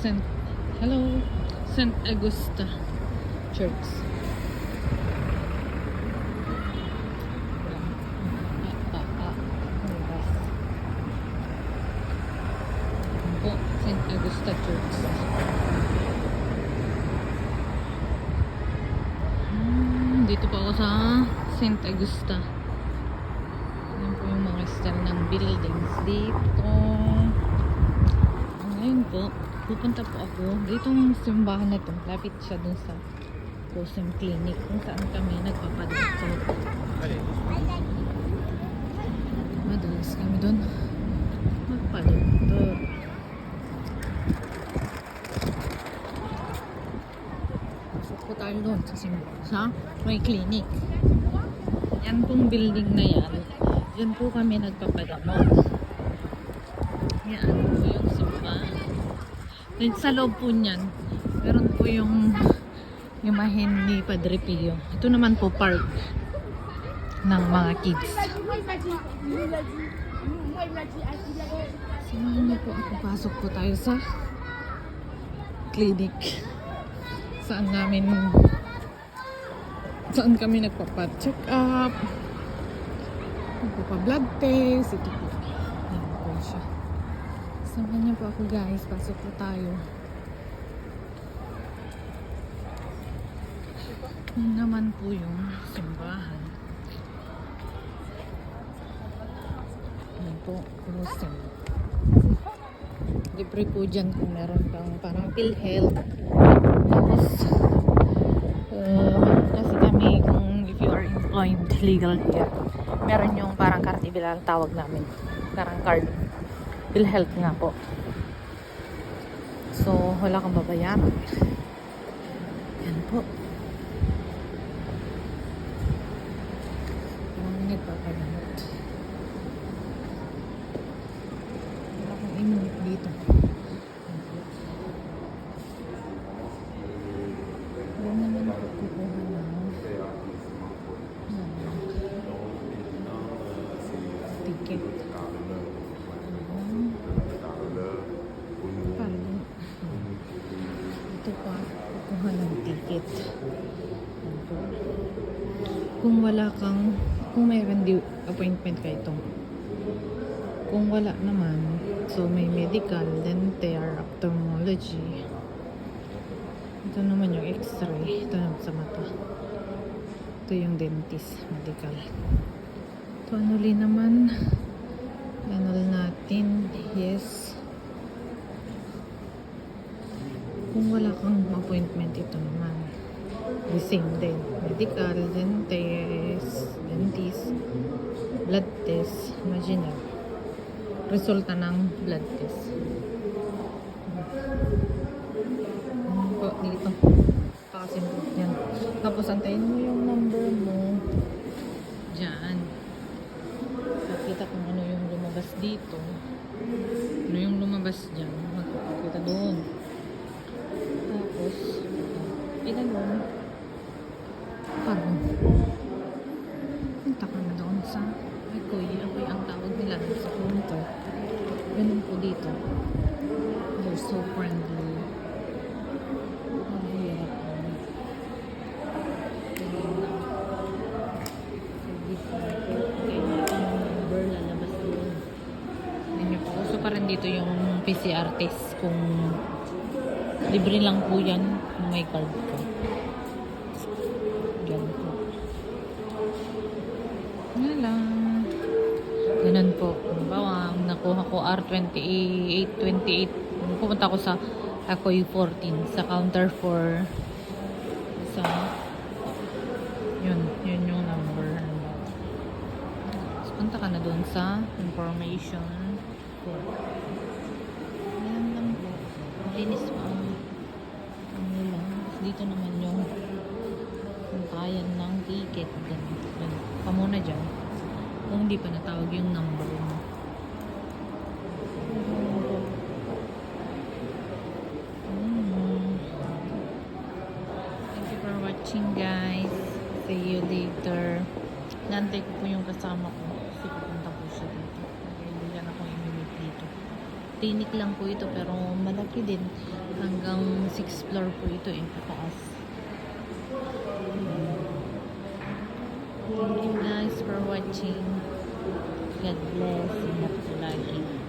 Saint, hello, Saint Augusta Church. Po, Saint Augusta Church. Dito po ako sa Saint Augusta. Yan po yung mga style ng buildings dito. Ngayon po, pupunta po ako. Ditong simbahan na ito, lapit siya dun sa Cosim Clinic kung saan kami nagpapadala. So, madalas kami dun magpadala. Pasok po tayo doon sa may clinic. Yan pong building na yan. Yan po kami nagpapadamot. Yan po yung simbahan. Then sa loob po niyan, meron po yung imahen ni Padre Pio. Ito naman po park ng mga kids. Samahan niyo po ako. Pasok po tayo sa clinic. Saan kami nagpapa-check up, nagpapa-blood test. Ito po. Ayan po siya. Samahan niyo po ako guys. Pasok po tayo. Yun naman po yung simbahan. Ayan po. Closing. Libre po dyan kung meron kang parang PhilHealth. Tapos kasi kami kung if you are employed legal here, meron yung parang cardibilang tawag namin, parang card PhilHealth nga po, so wala kang babayaran. Yan po, parang nagpapagamot. Wala kang imunit dito. Yan naman po kukuha ng ticket. Ito pa, kukuha ng ticket. Kung wala kang, kung mayroon di appointment ka ito. Kung wala naman, so may medical, dental, ophthalmology. Ito naman yung x-ray. Ito naman sa mata. Ito yung dentist, medical. Ito anuli naman. Anul natin. Yes. Kung wala kang appointment, ito naman. The same din. Medical, dentist, blood test, vaginal. Resulta ng blood test. Dito. Pakasimple. Yan. Tapos antayin mo yung number mo. Diyan. Nakita kung ano yung lumabas dito. Ano yung lumabas dyan. Magpapakita doon. Tapos, pinagawin. Pag punta ka na doon sa Akoy ang tawag nila sa counter. Ganun po dito. They're so friendly. Pa rin dito yung PCR test kung libre lang po yan kung may card ka. Yan po. Yan lang. Ganun po. Halimbawa, nakuha ko R2828. Pupunta ko sa Akoy 14 sa counter 4 sa yun yung number. So, punta ka na doon sa information. Ayan lang po. Malinis pa ang nila. Dito naman yung puntayan ng ticket. Pa muna dyan. Kung hindi pa natawag yung number mo. Thank you for watching guys. See you later. Nantay ko po yung kasama ko. Kasi pupunta po siya dito. Kaya hindi yan ako imimit dito. Clinic lang po ito pero malaki din. Hanggang 6th floor po ito eh, pataas. Thank you guys for watching. God bless. Ingat po lagi.